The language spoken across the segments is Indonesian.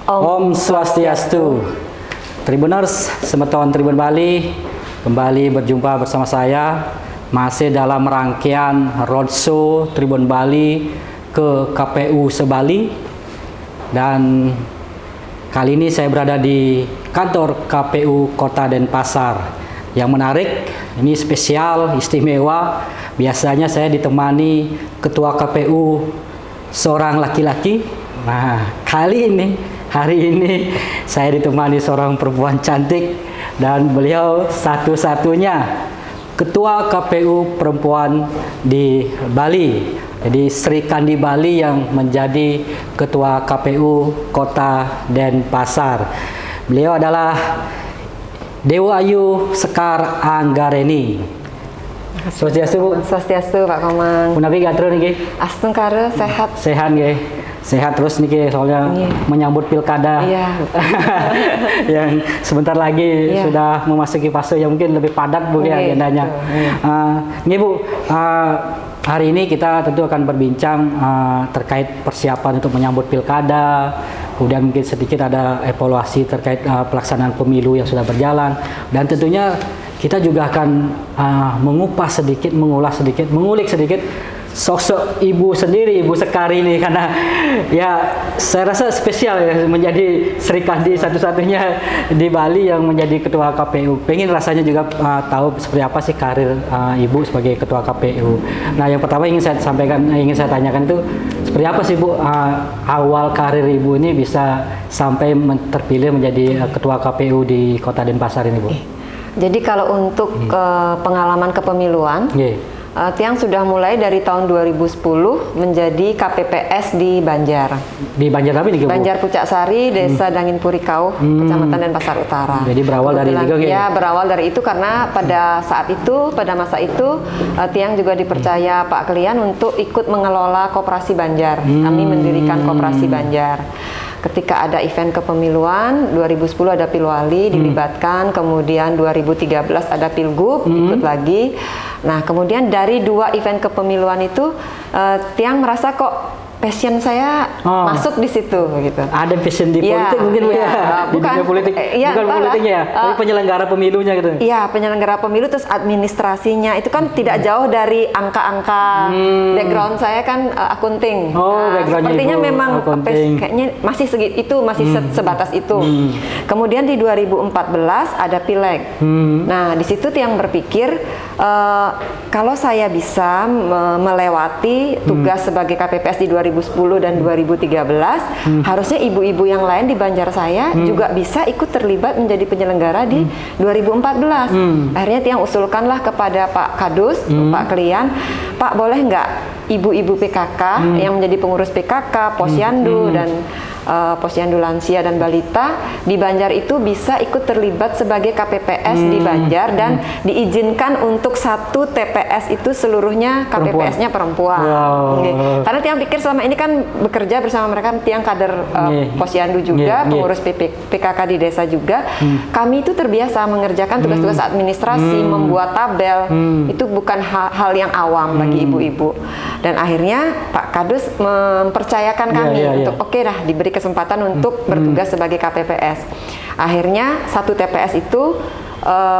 Om Swastiastu. Tribuners, semeton Tribun Bali, kembali berjumpa bersama saya masih dalam rangkaian roadshow Tribun Bali ke KPU Sebali, dan kali ini saya berada di kantor KPU Kota Denpasar. Yang menarik, ini spesial, istimewa. Biasanya saya ditemani Ketua KPU seorang laki-laki. Nah, hari ini saya ditemani seorang perempuan cantik, dan beliau satu-satunya Ketua KPU perempuan di Bali. Jadi Sri Kandi Bali yang menjadi Ketua KPU Kota Denpasar. Beliau adalah Dewa Ayu Sekar Anggareni. Swastiastu, Bu. Swastiastu, Pak Komang. Punapi gatro niki? Astun kare sehat. Sehat nggih. Sehat terus niki, soalnya menyambut pilkada. Iya. Yang sebentar lagi sudah memasuki fase yang mungkin lebih padat, Bu, ya agendanya. Nggih, Bu. Hari ini kita tentu akan berbincang terkait persiapan untuk menyambut pilkada. Kemudian mungkin sedikit ada evaluasi terkait pelaksanaan pemilu yang sudah berjalan, dan tentunya kita juga akan mengupas sedikit, mengulik sedikit sosok ibu sendiri, Ibu Sekar ini, karena ya saya rasa spesial ya menjadi Sri Kandi satu-satunya di Bali yang menjadi Ketua KPU. Pengen rasanya juga tahu seperti apa sih karir Ibu sebagai Ketua KPU. Nah, yang pertama ingin saya sampaikan, ingin saya tanyakan itu seperti apa sih, Bu, awal karir Ibu ini bisa sampai terpilih menjadi Ketua KPU di Kota Denpasar ini, Bu? Jadi kalau untuk pengalaman kepemiluan, Tiang sudah mulai dari tahun 2010 menjadi KPPS di Banjar. Di Banjar apa nih, Bu? Banjar Pucak Sari, Desa Dangin Purikau, Kecamatan Denpasar Utara. Jadi berawal dari itu, ya, berawal dari itu karena pada masa itu, Tiang juga dipercaya Pak Klian untuk ikut mengelola Koperasi Banjar. Kami mendirikan Koperasi Banjar. Ketika ada event kepemiluan, 2010 ada Pilwali dilibatkan, kemudian 2013 ada Pilgub ikut lagi. Nah, kemudian dari 2 event kepemiluan itu, Tiang merasa kok passion saya masuk di situ gitu. Ada passion di politik mungkin, Bu, ya? Di dunia politik, bukan politiknya ya, tapi penyelenggara pemilunya gitu. Iya, penyelenggara pemilu, terus administrasinya itu kan tidak jauh dari angka-angka. Background saya kan akunting. Sepertinya memang kayaknya masih sebatas itu. Kemudian di 2014 ada Pileg. Nah, di situ Tiang berpikir kalau saya bisa melewati tugas sebagai KPPS di 2010 dan 2013, harusnya ibu-ibu yang lain di Banjar saya juga bisa ikut terlibat menjadi penyelenggara di 2014. Akhirnya Tiang usulkanlah kepada Pak Kadus, Pak Klian, Pak, boleh nggak ibu-ibu PKK yang menjadi pengurus PKK, Posyandu dan Posyandu Lansia dan Balita di Banjar itu bisa ikut terlibat sebagai KPPS di Banjar, dan diizinkan untuk satu TPS itu seluruhnya KPPS-nya perempuan. Karena Tiang pikir selama ini kan bekerja bersama mereka, Tiang kader Posyandu juga, pengurus PKK di desa juga. Kami itu terbiasa mengerjakan tugas-tugas administrasi, membuat tabel. Itu bukan hal yang awam bagi ibu-ibu. Dan akhirnya Pak Kadus mempercayakan kami untuk oke dah, diberi kesempatan untuk bertugas sebagai KPPS. Akhirnya satu TPS itu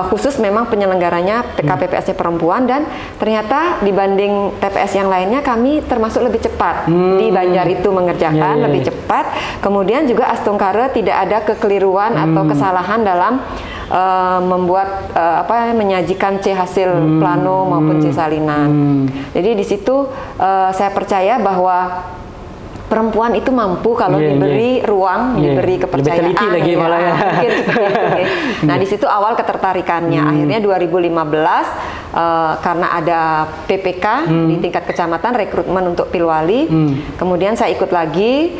khusus memang penyelenggaranya KPPS-nya perempuan, dan ternyata dibanding TPS yang lainnya kami termasuk lebih cepat di Banjar itu mengerjakan lebih cepat. Kemudian juga Astungkare tidak ada kekeliruan atau kesalahan dalam membuat menyajikan C hasil plano maupun C salinan. Jadi di situ saya percaya bahwa perempuan itu mampu kalau diberi ruang, diberi kepercayaan. Lebih teliti lagi malah ya. Mungkin seperti itu. Nah, di situ awal ketertarikannya. Akhirnya 2015 karena ada PPK di tingkat kecamatan, rekrutmen untuk Pilwali. Kemudian saya ikut lagi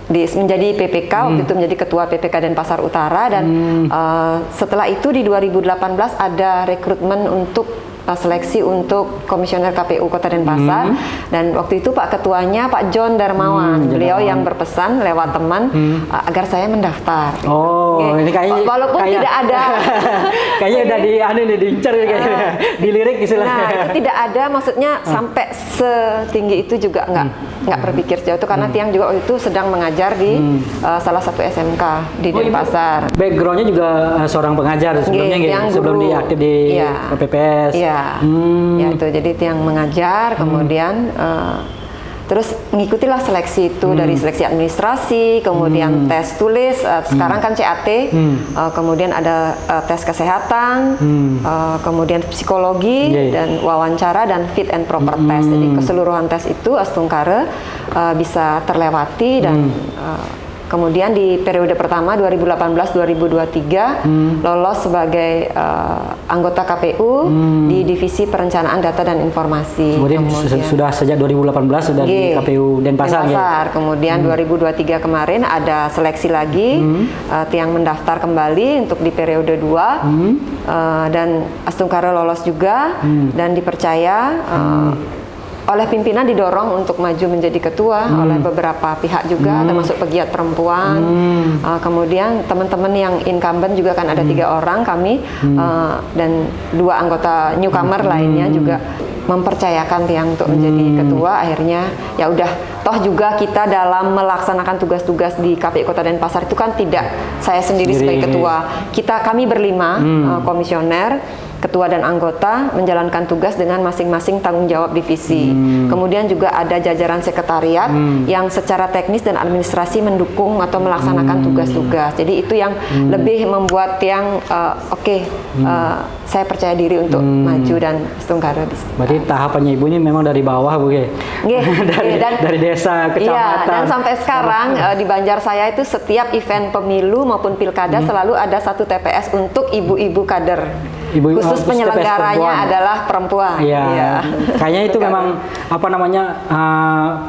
menjadi PPK, waktu itu menjadi Ketua PPK Denpasar Utara, dan setelah itu di 2018 ada rekrutmen untuk seleksi untuk komisioner KPU Kota Denpasar, dan waktu itu Pak Ketuanya Pak John Darmawan, beliau yang berpesan lewat teman agar saya mendaftar. Oh, ini kayaknya walaupun tidak ada, kayaknya udah diincar kayaknya, dilirik istilahnya. Nah, itu tidak ada, maksudnya sampai setinggi itu juga nggak berpikir sejauh itu, karena Tiang juga waktu itu sedang mengajar di salah satu SMK di Denpasar. Backgroundnya juga seorang pengajar sebelumnya, sebelum diaktif di PPS. Iya, ya itu jadi Tiang mengajar, kemudian terus mengikutilah seleksi itu, dari seleksi administrasi, kemudian tes tulis, sekarang kan CAT, kemudian ada tes kesehatan, kemudian psikologi, dan wawancara, dan fit and proper test. Jadi keseluruhan tes itu Astungkare bisa terlewati, dan kemudian di periode pertama 2018-2023 lolos sebagai anggota KPU di Divisi Perencanaan Data dan Informasi. Kemudian sudah sejak 2018 sudah di KPU Denpasar. Kemudian 2023 kemarin ada seleksi lagi, Tiang mendaftar kembali untuk di periode 2, dan Astungkare lolos juga, dan dipercaya oleh pimpinan, didorong untuk maju menjadi ketua oleh beberapa pihak juga, termasuk pegiat perempuan. Kemudian teman-teman yang incumbent juga kan ada 3 orang kami, dan 2 anggota newcomer lainnya juga mempercayakan Tiang untuk menjadi ketua. Akhirnya ya udah, toh juga kita dalam melaksanakan tugas-tugas di KPU Kota Denpasar itu kan tidak saya sendiri sebagai ketua. Kami berlima komisioner, ketua dan anggota menjalankan tugas dengan masing-masing tanggung jawab divisi. Kemudian juga ada jajaran sekretariat yang secara teknis dan administrasi mendukung atau melaksanakan tugas-tugas. Jadi itu yang lebih membuat Tiang saya percaya diri untuk maju dan Astungkare. Berarti tahapannya Ibu ini memang dari bawah, Bu. Dari desa, kecamatan. Iya, dan sampai sekarang di Banjar saya itu setiap event pemilu maupun pilkada selalu ada satu TPS untuk ibu-ibu kader. Khusus penyelenggaranya adalah perempuan. Iya. Kayaknya itu memang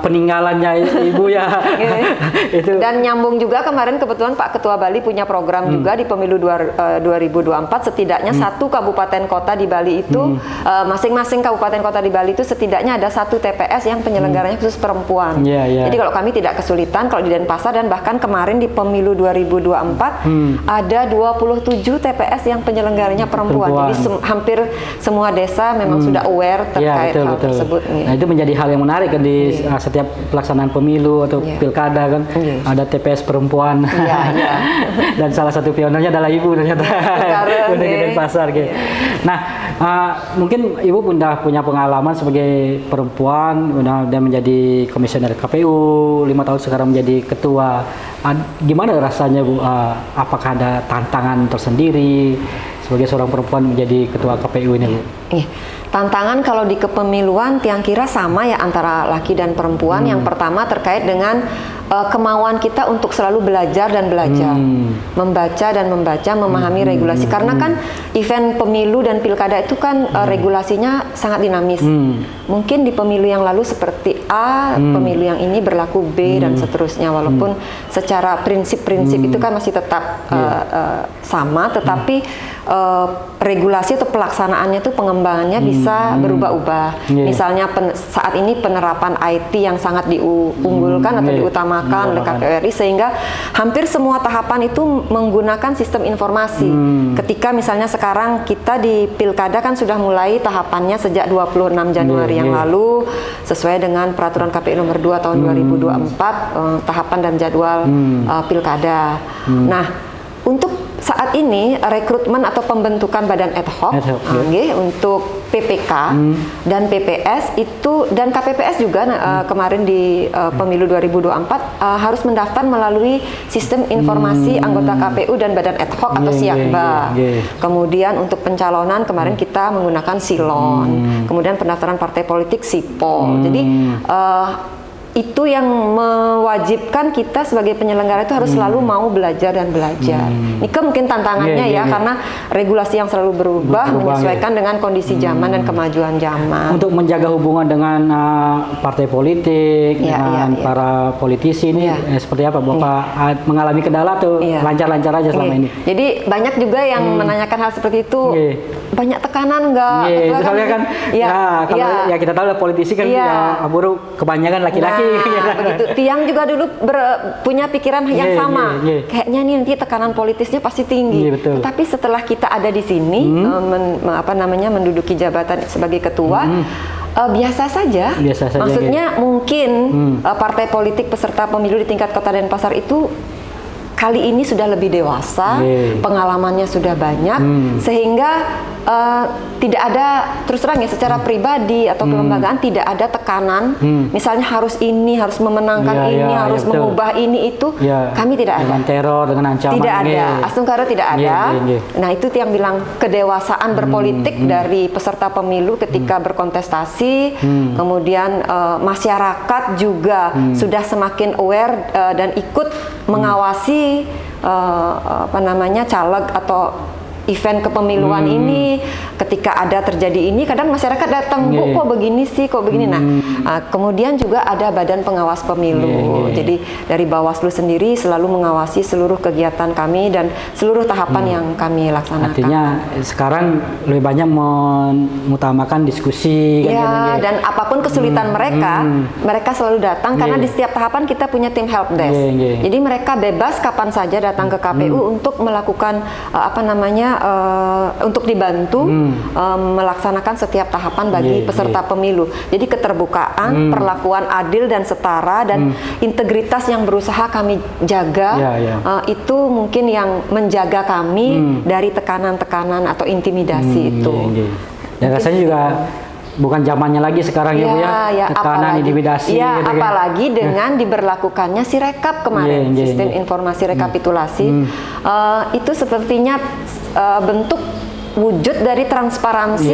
peninggalannya Ibu ya. Itu. Dan nyambung juga kemarin kebetulan Pak Ketua Bali punya program juga di pemilu 2024, setidaknya satu kabupaten kota di Bali itu masing-masing kabupaten kota di Bali itu setidaknya ada satu TPS yang penyelenggaranya khusus perempuan. Jadi kalau kami tidak kesulitan kalau di Denpasar, dan bahkan kemarin di pemilu 2024 ada 27 TPS yang penyelenggaranya perempuan. Jadi hampir semua desa memang sudah aware terkait hal tersebut. Nah, itu menjadi hal yang menarik kan di setiap pelaksanaan pemilu atau pilkada kan ada TPS perempuan. Dan salah satu pionernya adalah Ibu ternyata di Denpasar. Nah, mungkin Ibu sudah punya pengalaman sebagai perempuan, udah menjadi komisioner KPU 5 tahun, sekarang menjadi ketua. Gimana rasanya, Bu? Apakah ada tantangan tersendiri sebagai seorang perempuan menjadi ketua KPU ini, Bu? Tantangan kalau di kepemiluan Tiang kira sama ya antara laki dan perempuan. Yang pertama terkait dengan kemauan kita untuk selalu belajar dan belajar, membaca dan membaca, memahami regulasi. Karena kan event pemilu dan pilkada itu kan regulasinya sangat dinamis. Mungkin di pemilu yang lalu seperti A, pemilu yang ini berlaku B, dan seterusnya. Walaupun secara prinsip-prinsip itu kan masih tetap sama, tetapi regulasi atau pelaksanaannya itu pengembangannya bisa berubah-ubah. Misalnya saat ini penerapan IT yang sangat diunggulkan atau diutamakan oleh KPU RI, sehingga hampir semua tahapan itu menggunakan sistem informasi. Ketika misalnya sekarang kita di pilkada kan sudah mulai tahapannya sejak 26 Januari yang lalu, sesuai dengan peraturan KPU nomor 2 tahun 2024, tahapan dan jadwal pilkada. Nah, untuk saat ini rekrutmen atau pembentukan badan ad hoc untuk PPK dan PPS itu, dan KPPS juga kemarin di pemilu 2024 harus mendaftar melalui sistem informasi anggota KPU dan badan ad hoc atau SIAKBA. Kemudian untuk pencalonan kemarin kita menggunakan Silon. Kemudian pendaftaran partai politik SIPOL. Jadi itu yang mewajibkan kita sebagai penyelenggara itu harus selalu mau belajar dan belajar. Ini kan mungkin tantangannya karena regulasi yang selalu berubah menyesuaikan dengan kondisi zaman dan kemajuan zaman. Untuk menjaga hubungan dengan partai politik, dengan para politisi ini seperti apa Bapak mengalami kendala tuh lancar-lancar aja selama ini? Jadi banyak juga yang menanyakan hal seperti itu. Banyak tekanan nggak? Soalnya kan kalau kita tahu lah politisi kan buru kebanyakan laki-laki. Begitu. Tiang juga dulu punya pikiran yang sama. Kayaknya nih nanti tekanan politisnya pasti tinggi. Tapi setelah kita ada di sini, menduduki jabatan sebagai ketua, biasa saja. Maksudnya mungkin partai politik peserta pemilu di tingkat kota Denpasar itu kali ini sudah lebih dewasa, pengalamannya sudah banyak, sehingga tidak ada, terus terang ya, secara pribadi atau kelembagaan tidak ada tekanan, misalnya harus memenangkan ini, harus mengubah ini itu, kami tidak ada. Dengan teror, dengan ancaman. Tidak ada, Astungkara tidak ada. Nah itu yang bilang kedewasaan berpolitik dari peserta pemilu ketika berkontestasi, kemudian masyarakat juga sudah semakin aware dan ikut mengawasi caleg atau event kepemiluan ini. Ketika ada terjadi ini, kadang masyarakat datang, Bu, kok begini sih, kok begini. Nah, kemudian juga ada Badan Pengawas Pemilu. Jadi dari Bawaslu sendiri selalu mengawasi seluruh kegiatan kami dan seluruh tahapan yang kami laksanakan. Artinya sekarang lebih banyak mengutamakan diskusi. Dan apapun kesulitan mereka, mereka selalu datang karena di setiap tahapan kita punya tim help desk. Jadi mereka bebas kapan saja datang ke KPU untuk melakukan untuk dibantu melaksanakan setiap tahapan bagi peserta pemilu. Jadi keterbukaan, perlakuan adil dan setara, dan integritas yang berusaha kami jaga, itu mungkin yang menjaga kami dari tekanan-tekanan atau intimidasi itu. Dan rasanya juga bukan zamannya lagi sekarang ya Bu ya, tekanan, intimidasi. Apalagi dengan diberlakukannya Sirekap kemarin, sistem informasi rekapitulasi, itu sepertinya bentuk wujud dari transparansi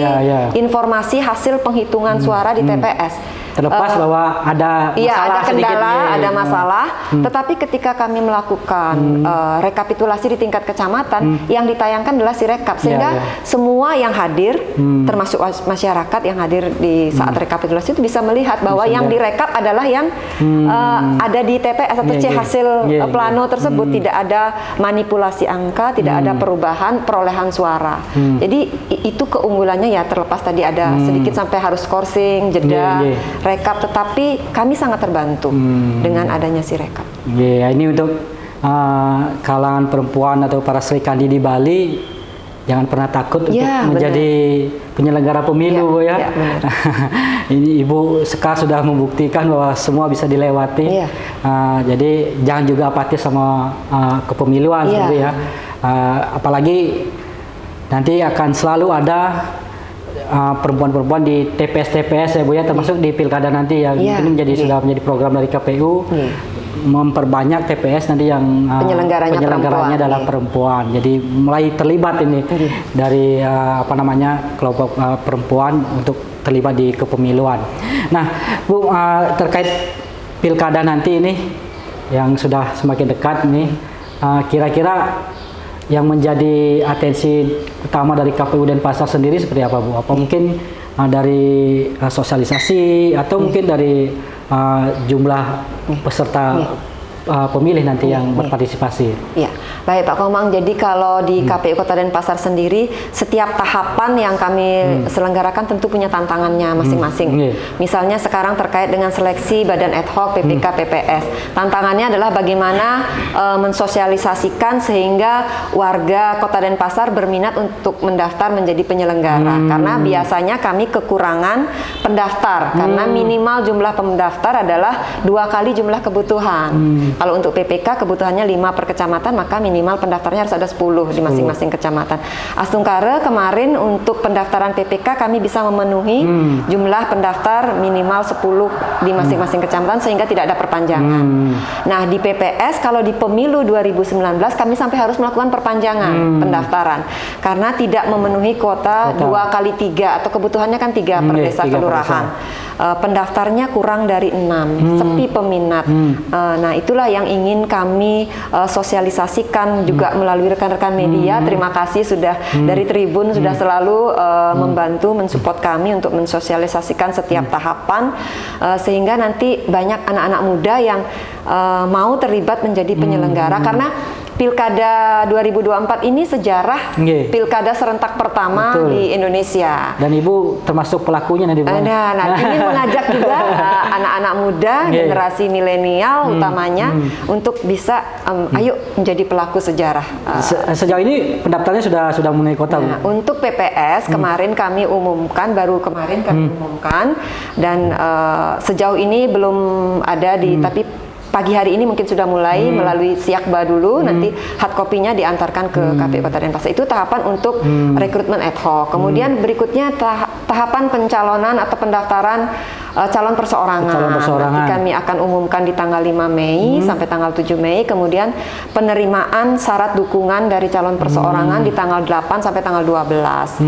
informasi hasil penghitungan suara di TPS. Terlepas bahwa ada masalah ada kendala, sedikit, ada masalah, tetapi ketika kami melakukan rekapitulasi di tingkat kecamatan, yang ditayangkan adalah Sirekap, sehingga semua yang hadir, termasuk masyarakat yang hadir di saat rekapitulasi itu bisa melihat bahwa yang direkap adalah yang ada di TPS atau hasil plano tersebut. Tidak ada manipulasi angka, tidak ada perubahan perolehan suara. Jadi itu keunggulannya, ya terlepas tadi ada sedikit sampai harus skorsing, jeda, rekap, tetapi kami sangat terbantu dengan adanya Sirekap. Ini untuk kalangan perempuan atau para Sri Kandi di Bali, jangan pernah takut untuk menjadi penyelenggara pemilu, Bu ya. Ini Ibu Sekar sudah membuktikan bahwa semua bisa dilewati. Jadi jangan juga apatis sama kepemiluan, seperti ya. Apalagi nanti akan selalu ada perempuan-perempuan di TPS-TPS ya Bu ya, termasuk di pilkada nanti yang ini sudah menjadi program dari KPU, memperbanyak TPS nanti yang penyelenggaranya adalah perempuan. Jadi mulai terlibat ini dari kelompok perempuan untuk terlibat di kepemiluan. Nah Bu, terkait pilkada nanti ini yang sudah semakin dekat nih, kira-kira yang menjadi atensi utama dari KPU Denpasar sendiri seperti apa Bu? Apa mungkin dari sosialisasi atau mungkin dari jumlah peserta pemilih nanti yang berpartisipasi? Baik Pak Komang, jadi kalau di KPU Kota Denpasar sendiri, setiap tahapan yang kami selenggarakan tentu punya tantangannya masing-masing. Misalnya sekarang terkait dengan seleksi badan ad hoc PPK PPS. Tantangannya adalah bagaimana mensosialisasikan sehingga warga Kota Denpasar berminat untuk mendaftar menjadi penyelenggara. Karena biasanya kami kekurangan pendaftar, karena minimal jumlah pendaftar adalah 2 kali jumlah kebutuhan. Kalau untuk PPK kebutuhannya 5 per kecamatan, maka minimal pendaftarnya harus ada 10 di masing-masing kecamatan. Astungkara kemarin untuk pendaftaran PPK kami bisa memenuhi jumlah pendaftar minimal 10 di masing-masing kecamatan sehingga tidak ada perpanjangan. Nah di PPS kalau di pemilu 2019 kami sampai harus melakukan perpanjangan pendaftaran karena tidak memenuhi kuota 2 kali 3 atau kebutuhannya kan 3 per desa kelurahan. pendaftarnya kurang dari 6, sepi peminat. Nah, itulah yang ingin kami sosialisasikan juga melalui rekan-rekan media. Terima kasih sudah dari Tribun sudah selalu membantu mensupport kami untuk mensosialisasikan setiap tahapan, sehingga nanti banyak anak-anak muda yang mau terlibat menjadi penyelenggara, karena Pilkada 2024 ini sejarah pilkada serentak pertama di Indonesia. Dan Ibu termasuk pelakunya nanti. Nah, ingin mengajak juga anak-anak muda, generasi milenial utamanya untuk bisa ayo menjadi pelaku sejarah. Sejauh ini pendaftarnya sudah mulai kota, Bu? Untuk PPS kemarin kami umumkan, baru kemarin kami umumkan, dan sejauh ini belum ada tapi pagi hari ini mungkin sudah mulai melalui Siakba dulu, nanti hard copy-nya diantarkan ke KPU Kota Denpasar. Itu tahapan untuk rekrutmen ad hoc. Kemudian berikutnya tahapan pencalonan atau pendaftaran calon perseorangan. Nanti kami akan umumkan di tanggal 5 Mei sampai tanggal 7 Mei. Kemudian penerimaan syarat dukungan dari calon perseorangan di tanggal 8 sampai tanggal 12.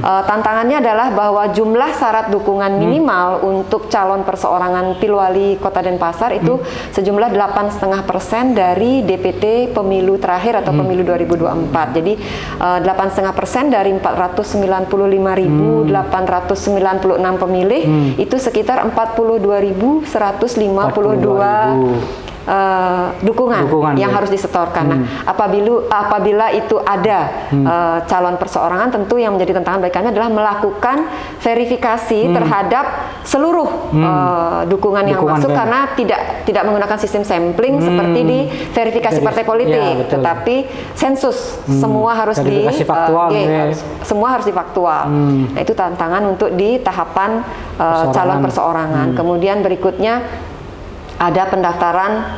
Tantangannya adalah bahwa jumlah syarat dukungan minimal untuk calon perseorangan Pilwali Kota Denpasar itu sejumlah 8,5% dari DPT pemilu terakhir atau pemilu 2024. Jadi 8,5% dari 495.896 pemilih itu sekitar 42.152 dukungan yang harus disetorkan. Nah, apabila itu ada calon perseorangan, tentu yang menjadi tantangan bagi kami adalah melakukan verifikasi terhadap seluruh dukungan yang masuk, karena tidak menggunakan sistem sampling seperti di verifikasi partai politik, tetapi sensus semua harus semua harus difaktual. Nah, itu tantangan untuk di tahapan calon perseorangan. Kemudian berikutnya ada pendaftaran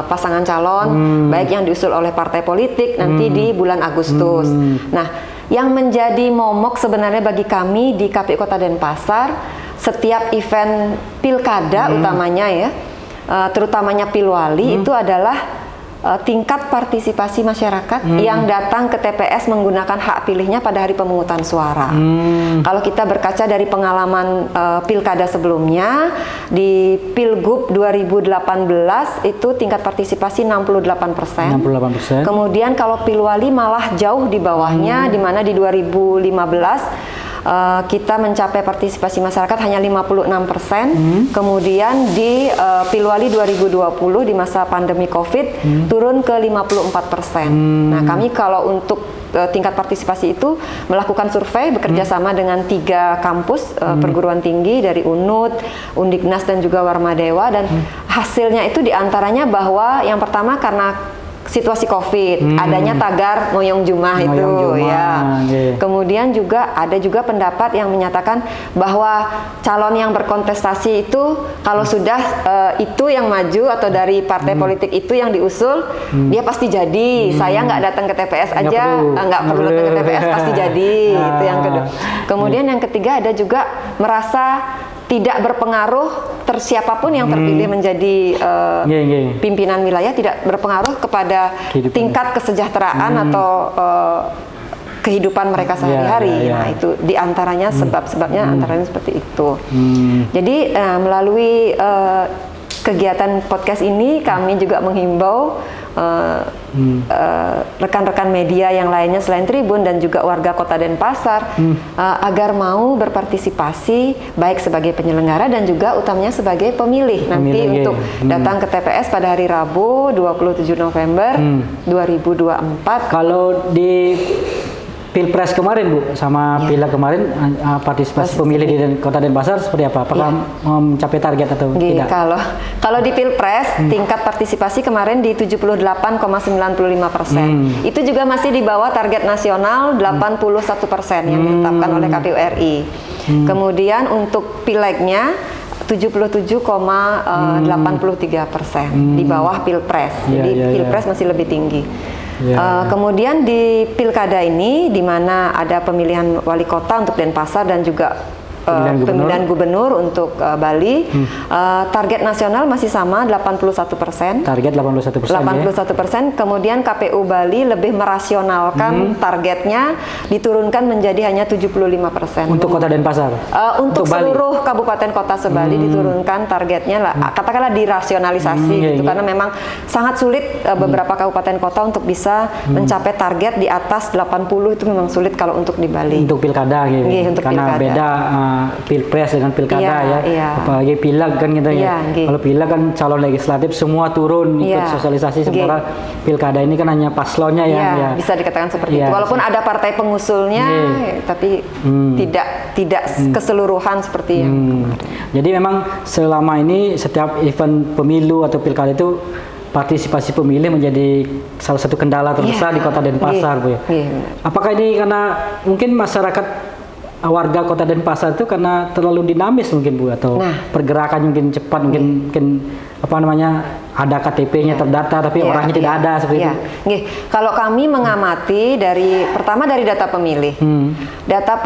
pasangan calon, baik yang diusul oleh partai politik nanti di bulan Agustus. Nah, yang menjadi momok sebenarnya bagi kami di KPU Kota Denpasar, setiap event pilkada utamanya ya, terutamanya Pilwali itu adalah tingkat partisipasi masyarakat yang datang ke TPS menggunakan hak pilihnya pada hari pemungutan suara. Kalau kita berkaca dari pengalaman pilkada sebelumnya, di Pilgub 2018 itu tingkat partisipasi 68%. Kemudian kalau Pilwali malah jauh di bawahnya, di mana di 2015 kita mencapai partisipasi masyarakat hanya 56%. Kemudian di Pilwali 2020 di masa pandemi COVID turun ke 54%. Nah, kami kalau untuk tingkat partisipasi itu melakukan survei bekerja sama dengan 3 kampus perguruan tinggi dari UNUD, Undiknas dan juga Warmadewa, dan hasilnya itu diantaranya bahwa yang pertama karena situasi COVID, adanya tagar Ngoyong Jumah itu ya. Kemudian juga ada juga pendapat yang menyatakan bahwa calon yang berkontestasi itu kalau sudah itu yang maju atau dari partai politik itu yang diusul, dia pasti jadi. Saya nggak datang ke TPS aja, nggak perlu datang ke TPS pasti jadi. Itu yang kedua. Kemudian yang ketiga ada juga merasa tidak berpengaruh siapapun yang terpilih menjadi pimpinan wilayah, tidak berpengaruh kepada tingkat kesejahteraan atau kehidupan mereka sehari-hari. Nah, itu diantaranya sebab-sebabnya antaranya seperti itu. Jadi melalui kegiatan podcast ini kami juga menghimbau rekan-rekan media yang lainnya selain Tribun dan juga warga Kota Denpasar agar mau berpartisipasi baik sebagai penyelenggara dan juga utamanya sebagai pemilih nanti untuk datang ke TPS pada hari Rabu 27 November 2024. Kalau di Pilpres kemarin, Bu, sama Pileg kemarin, partisipasi pemilih di Kota Denpasar seperti apa? Apakah mencapai target atau tidak? Kalau di Pilpres, tingkat partisipasi kemarin di 78,95%. Itu juga masih di bawah target nasional 81% yang ditetapkan oleh KPU RI. Kemudian untuk Pilegnya 77,83%, di bawah Pilpres. Jadi Pilpres masih lebih tinggi. Kemudian di pilkada ini, di mana ada pemilihan wali kota untuk Denpasar dan juga pemilihan gubernur untuk Bali. Target nasional masih sama 81%. Target 81%. 81%. Kemudian KPU Bali lebih merasionalkan targetnya diturunkan menjadi hanya 75%. Untuk Kota Denpasar. Untuk seluruh kabupaten kota se-Bali diturunkan targetnya lah. Katakanlah dirasionalisasi gitu, karena memang sangat sulit beberapa kabupaten kota untuk bisa mencapai target di atas 80 itu memang sulit kalau untuk di Bali. Untuk pilkada gitu. Untuk karena pilkada. beda pilpres dengan pilkada apalagi pileg kan gitu kalau pileg kan calon legislatif semua turun ikut sosialisasi, sementara pilkada ini kan hanya paslonnya bisa dikatakan seperti itu, walaupun ada partai pengusulnya tapi tidak keseluruhan seperti yang kemarin. Jadi memang selama ini setiap event pemilu atau pilkada itu partisipasi pemilih menjadi salah satu kendala terbesar di Kota Denpasar, Bu ya. Apakah ini karena mungkin masyarakat warga Kota Denpasar itu karena terlalu dinamis mungkin, Bu, atau pergerakan mungkin cepat, mungkin apa namanya, ada KTP-nya terdata tapi orangnya tidak ada seperti itu. Kalau kami mengamati pertama dari data pemilih. Data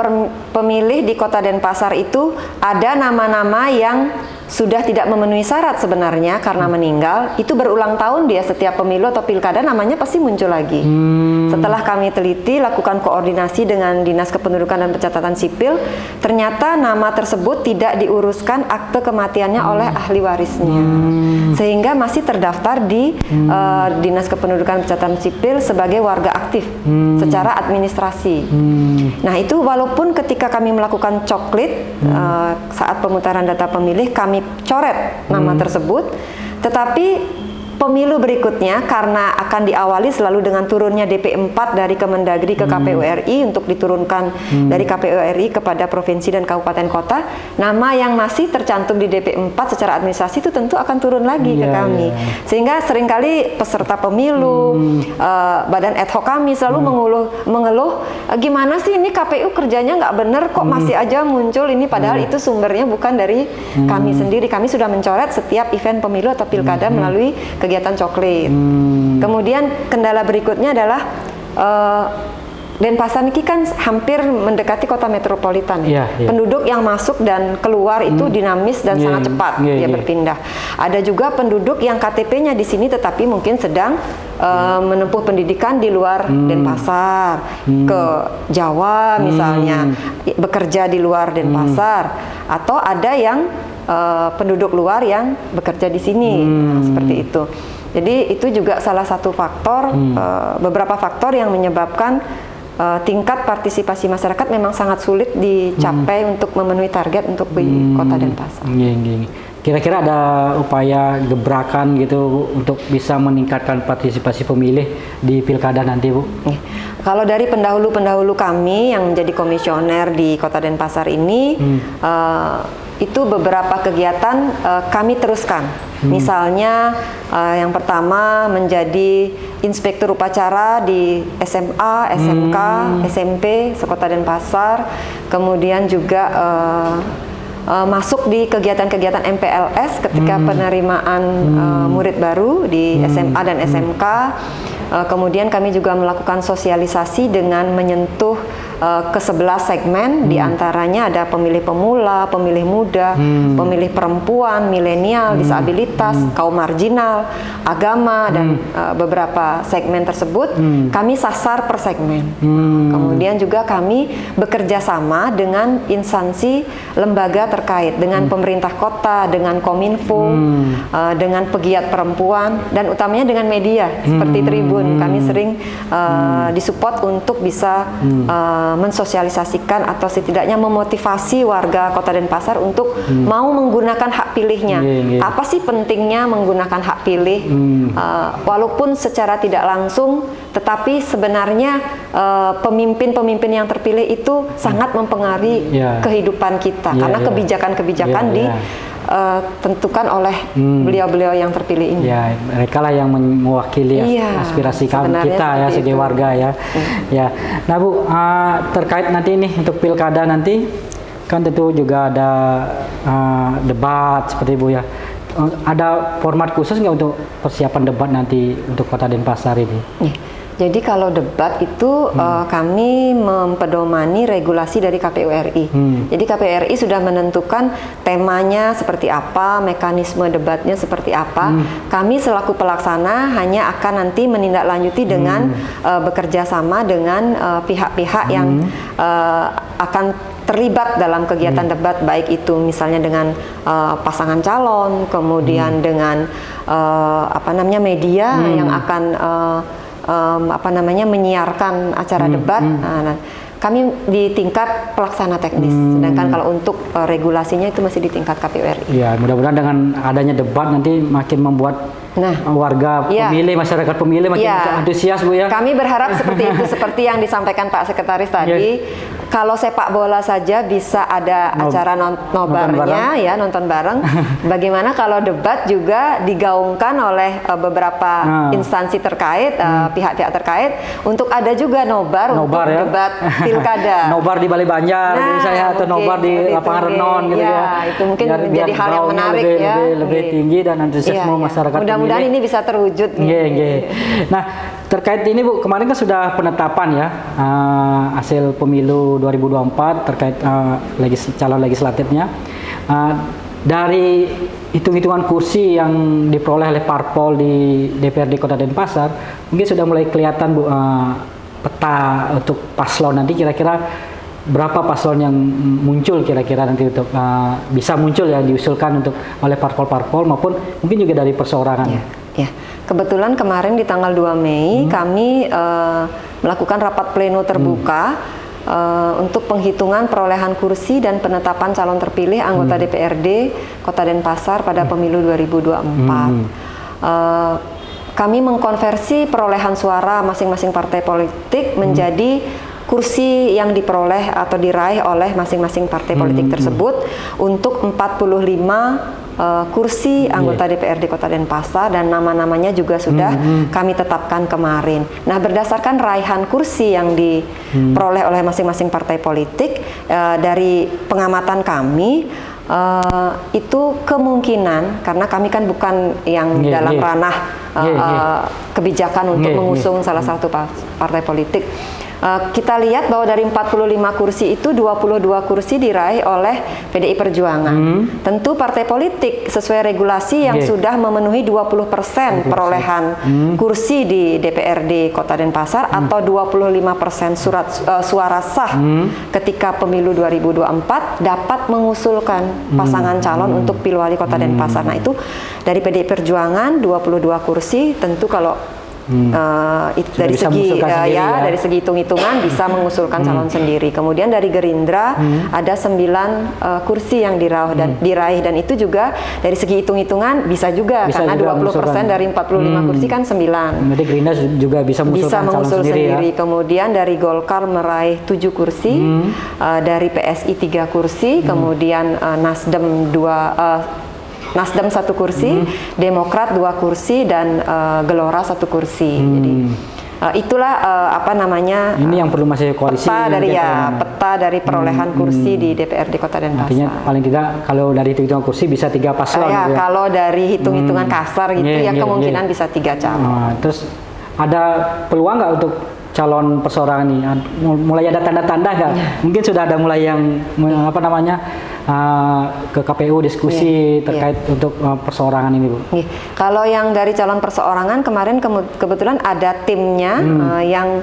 pemilih di Kota Denpasar itu ada nama-nama yang sudah tidak memenuhi syarat sebenarnya karena meninggal, itu berulang tahun dia setiap pemilu atau pilkada namanya pasti muncul lagi. Setelah kami teliti, lakukan koordinasi dengan Dinas Kependudukan dan Pencatatan Sipil, ternyata nama tersebut tidak diuruskan akte kematiannya oleh ahli warisnya. Sehingga masih terdaftar di Dinas Kependudukan dan Pencatatan Sipil sebagai warga aktif secara administrasi. Nah, itu walaupun ketika kami melakukan coklit saat pemutaran data pemilih kami coret nama tersebut, tetapi pemilu berikutnya karena akan diawali selalu dengan turunnya DP4 dari Kemendagri ke KPU RI untuk diturunkan dari KPU RI kepada provinsi dan kabupaten kota, nama yang masih tercantum di DP4 secara administrasi itu tentu akan turun lagi ke kami. Sehingga seringkali peserta pemilu, badan ad hoc kami selalu mengeluh, gimana sih ini KPU kerjanya nggak bener kok masih aja muncul ini, padahal itu sumbernya bukan dari kami sendiri. Kami sudah mencoret setiap event pemilu atau pilkada melalui kegiatan coklit. Kemudian kendala berikutnya adalah Denpasar ini kan hampir mendekati kota metropolitan. Penduduk yang masuk dan keluar itu dinamis dan sangat cepat dia berpindah. Ada juga penduduk yang KTP-nya di sini tetapi mungkin sedang menempuh pendidikan di luar Denpasar, ke Jawa misalnya, bekerja di luar Denpasar, atau ada yang penduduk luar yang bekerja di sini, seperti itu. Jadi itu juga salah satu faktor, beberapa faktor yang menyebabkan tingkat partisipasi masyarakat memang sangat sulit dicapai untuk memenuhi target untuk di Kota Denpasar. Kira-kira ada upaya gebrakan gitu untuk bisa meningkatkan partisipasi pemilih di pilkada nanti, Bu? Kalau dari pendahulu-pendahulu kami yang menjadi komisioner di Kota Denpasar ini, itu beberapa kegiatan kami teruskan. Misalnya yang pertama menjadi inspektur upacara di SMA, SMK, SMP sekota Denpasar, kemudian juga masuk di kegiatan-kegiatan MPLS ketika penerimaan murid baru di SMA dan SMK. Kemudian kami juga melakukan sosialisasi dengan menyentuh ke-11 segmen, diantaranya ada pemilih pemula, pemilih muda, pemilih perempuan, milenial, disabilitas, kaum marginal, agama, dan beberapa segmen tersebut kami sasar per segmen. Kemudian juga kami bekerja sama dengan instansi lembaga terkait, dengan pemerintah kota, dengan Kominfo, dengan pegiat perempuan, dan utamanya dengan media seperti Tribun. Kami sering disupport untuk bisa mensosialisasikan atau setidaknya memotivasi warga Kota Denpasar untuk mau menggunakan hak pilihnya. Apa sih pentingnya menggunakan hak pilih? Walaupun secara tidak langsung, tetapi sebenarnya pemimpin-pemimpin yang terpilih itu sangat mempengaruhi kehidupan kita, karena kebijakan-kebijakan ditentukan oleh beliau-beliau yang terpilih ini. Mereka lah yang mewakili aspirasi kita ya sebagai warga ya. Nah, Bu, terkait nanti ini untuk pilkada nanti kan tentu juga ada debat seperti Bu ya. Ada format khusus nggak untuk persiapan debat nanti untuk Kota Denpasar ini? Jadi kalau debat itu kami mempedomani regulasi dari KPU RI. Jadi KPU RI sudah menentukan temanya seperti apa, mekanisme debatnya seperti apa. Kami selaku pelaksana hanya akan nanti menindaklanjuti dengan bekerja sama dengan pihak-pihak yang akan terlibat dalam kegiatan debat, baik itu misalnya dengan pasangan calon, kemudian dengan media yang akan menyiarkan acara debat. Nah, kami di tingkat pelaksana teknis, sedangkan kalau untuk regulasinya itu masih di tingkat KPU RI. Ya, mudah-mudahan dengan adanya debat nanti makin membuat warga pemilih, masyarakat pemilih makin antusias, Bu ya. Kami berharap seperti itu, seperti yang disampaikan Pak Sekretaris tadi. Kalau sepak bola saja bisa ada acara nobarnya, nonton bareng. Bagaimana kalau debat juga digaungkan oleh beberapa instansi terkait, pihak-pihak terkait, untuk ada juga nobar untuk debat pilkada. Nobar di Balai Banjar, atau nobar di lapangan Renon, gitu ya. Itu mungkin menjadi hal yang menarik lebih tinggi dan antusiasme masyarakat. Mudah-mudahan ini bisa terwujud. Nah, terkait ini Bu, kemarin kan sudah penetapan ya hasil pemilu 2024 terkait calon legislatifnya. Dari hitung-hitungan kursi yang diperoleh oleh parpol di DPRD Kota Denpasar, mungkin sudah mulai kelihatan Bu peta untuk paslon nanti, kira-kira berapa paslon yang muncul kira-kira nanti untuk bisa muncul ya, diusulkan untuk oleh parpol-parpol maupun mungkin juga dari perseorangan. Ya, kebetulan kemarin di tanggal 2 Mei kami melakukan rapat pleno terbuka untuk penghitungan perolehan kursi dan penetapan calon terpilih anggota DPRD Kota Denpasar pada pemilu 2024. Kami mengkonversi perolehan suara masing-masing partai politik menjadi kursi yang diperoleh atau diraih oleh masing-masing partai politik tersebut untuk 45 kursi anggota DPRD Kota Denpasar, dan nama-namanya juga sudah kami tetapkan kemarin. Nah, berdasarkan raihan kursi yang diperoleh oleh masing-masing partai politik, dari pengamatan kami itu kemungkinan, karena kami kan bukan yang dalam ranah kebijakan untuk mengusung salah satu partai politik. Kita lihat bahwa dari 45 kursi itu 22 kursi diraih oleh PDI Perjuangan. Tentu partai politik sesuai regulasi yang sudah memenuhi 20% perolehan kursi di DPRD Kota Denpasar atau 25% suara sah ketika pemilu 2024 dapat mengusulkan pasangan calon untuk Pilwali Kota Denpasar. Nah, itu dari PDI Perjuangan 22 kursi, tentu kalau dari segi dari segi hitung-hitungan bisa mengusulkan calon sendiri. Kemudian dari Gerindra ada 9 kursi yang diraih, dan itu juga dari segi hitung-hitungan bisa juga karena 20% dari 45 kursi kan 9. Berarti Gerindra juga bisa mengusul sendiri. Kemudian dari Golkar meraih 7 kursi, dari PSI 3 kursi, kemudian Nasdem 1 kursi, Demokrat 2 kursi, dan Gelora 1 kursi. Jadi itulah ini yang perlu masih koalisi. Peta dari perolehan kursi di DPRD Kota Denpasar. Artinya paling tidak kalau dari hitung-hitungan kursi bisa 3 paslon. Kalau dari hitung-hitungan kasar gitu kemungkinan bisa 3 calon. Terus ada peluang nggak untuk calon perseorangan ini? Mulai ada tanda-tanda nggak? Mungkin sudah ada mulai yang ke KPU diskusi terkait untuk perseorangan ini, Bu. Kalau yang dari calon perseorangan kemarin kebetulan ada timnya yang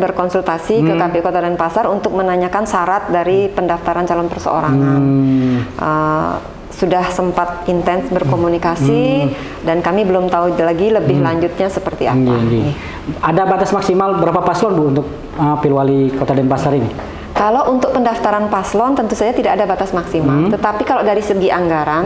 berkonsultasi ke KPU Kota Denpasar untuk menanyakan syarat dari pendaftaran calon perseorangan. Sudah sempat intens berkomunikasi dan kami belum tahu lagi lebih lanjutnya seperti apa. Ada batas maksimal berapa paslon, Bu, untuk Pilwali Kota Denpasar ini? Kalau untuk pendaftaran paslon tentu saja tidak ada batas maksimal, tetapi kalau dari segi anggaran,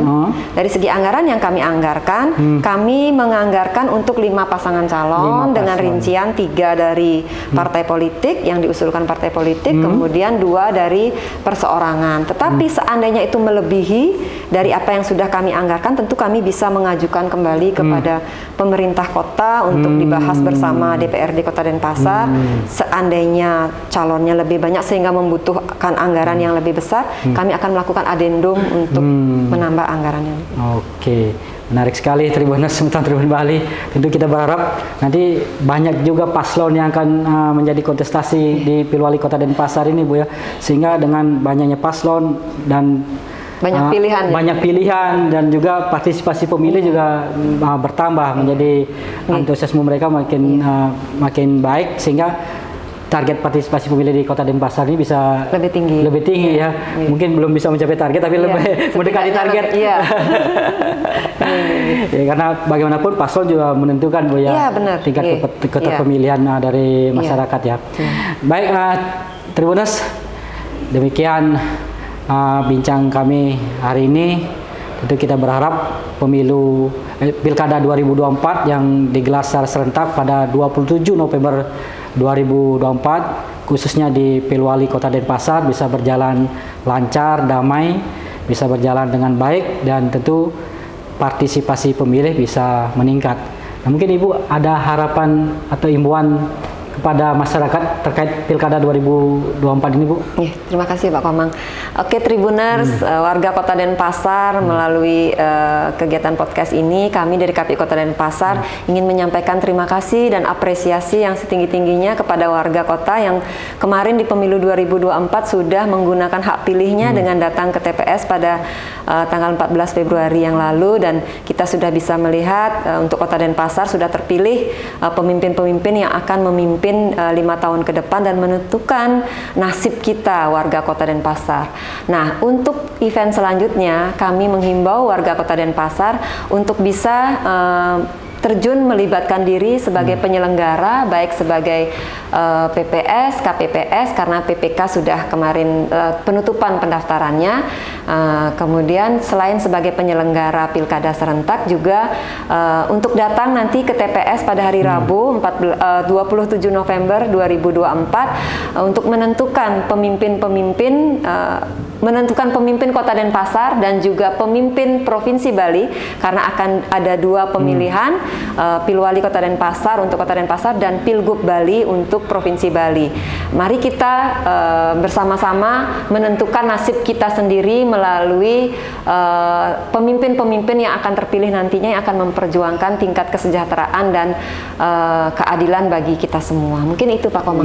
yang kami anggarkan, kami menganggarkan untuk 5 pasangan calon dengan rincian 3 dari partai politik yang diusulkan partai politik, kemudian 2 dari perseorangan. Tetapi seandainya itu melebihi dari apa yang sudah kami anggarkan, tentu kami bisa mengajukan kembali kepada pemerintah kota untuk dibahas bersama DPRD Kota Denpasar. Seandainya calonnya lebih banyak sehingga membutuhkan anggaran yang lebih besar, kami akan melakukan adendum untuk menambah anggarannya. Oke. Menarik sekali Tribuners tentang Tribun Bali. Tentu kita berharap nanti banyak juga paslon yang akan menjadi kontestasi di Pilwali Kota Denpasar ini, Bu ya. Sehingga dengan banyaknya paslon dan banyak pilihan dan juga partisipasi pemilih juga bertambah, menjadi antusiasme mereka makin baik, sehingga target partisipasi pemilih di Kota Denpasar ini bisa lebih tinggi ya. Mungkin belum bisa mencapai target, tapi lebih mendekati target. Ya, karena bagaimanapun paslon juga menentukan, Bu ya, tingkat kepemilihan dari masyarakat ya. Baik, Tribuners, demikian bincang kami hari ini. Tentu kita berharap Pilkada 2024 yang digelar secara serentak pada 27 November 2024, khususnya di Pilwali Kota Denpasar, bisa berjalan lancar, damai, bisa berjalan dengan baik, dan tentu partisipasi pemilih bisa meningkat. Nah, mungkin Ibu ada harapan atau imbauan kepada masyarakat terkait Pilkada 2024 ini, Bu? Terima kasih Pak Komang. Oke Tribuners, warga Kota Denpasar, melalui kegiatan podcast ini, kami dari KPI Kota Denpasar ingin menyampaikan terima kasih dan apresiasi yang setinggi-tingginya kepada warga kota yang kemarin di pemilu 2024 sudah menggunakan hak pilihnya dengan datang ke TPS pada tanggal 14 Februari yang lalu, dan kita sudah bisa melihat untuk Kota Denpasar sudah terpilih pemimpin-pemimpin yang akan memimpin 5 tahun ke depan dan menentukan nasib kita warga Kota Denpasar. Nah, untuk event selanjutnya kami menghimbau warga Kota Denpasar untuk bisa terjun melibatkan diri sebagai penyelenggara, baik sebagai PPS, KPPS, karena PPK sudah kemarin penutupan pendaftarannya. Kemudian selain sebagai penyelenggara Pilkada serentak juga untuk datang nanti ke TPS pada hari Rabu 27 November 2024 untuk menentukan pemimpin Kota Denpasar dan juga pemimpin Provinsi Bali, karena akan ada 2 pemilihan, Pilwali Kota Denpasar untuk Kota Denpasar dan Pilgub Bali untuk Provinsi Bali. Mari kita bersama-sama menentukan nasib kita sendiri melalui pemimpin-pemimpin yang akan terpilih nantinya, yang akan memperjuangkan tingkat kesejahteraan dan keadilan bagi kita semua. Mungkin itu Pak Komang.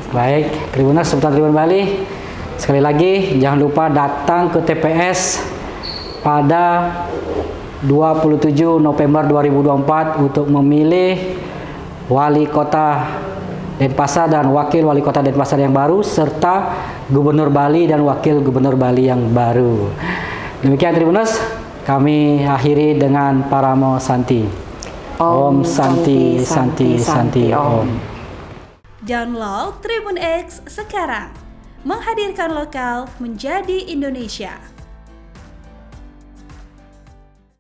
Baik, Tribuners seputar Tribun Bali, sekali lagi jangan lupa datang ke TPS pada 27 November 2024 untuk memilih Wali Kota Denpasar dan Wakil Wali Kota Denpasar yang baru, serta Gubernur Bali dan Wakil Gubernur Bali yang baru. Demikian Tribuners, kami akhiri dengan Paramo Santi. Om Santi Santi Santi Om. Download Tribun X sekarang, menghadirkan lokal menjadi Indonesia.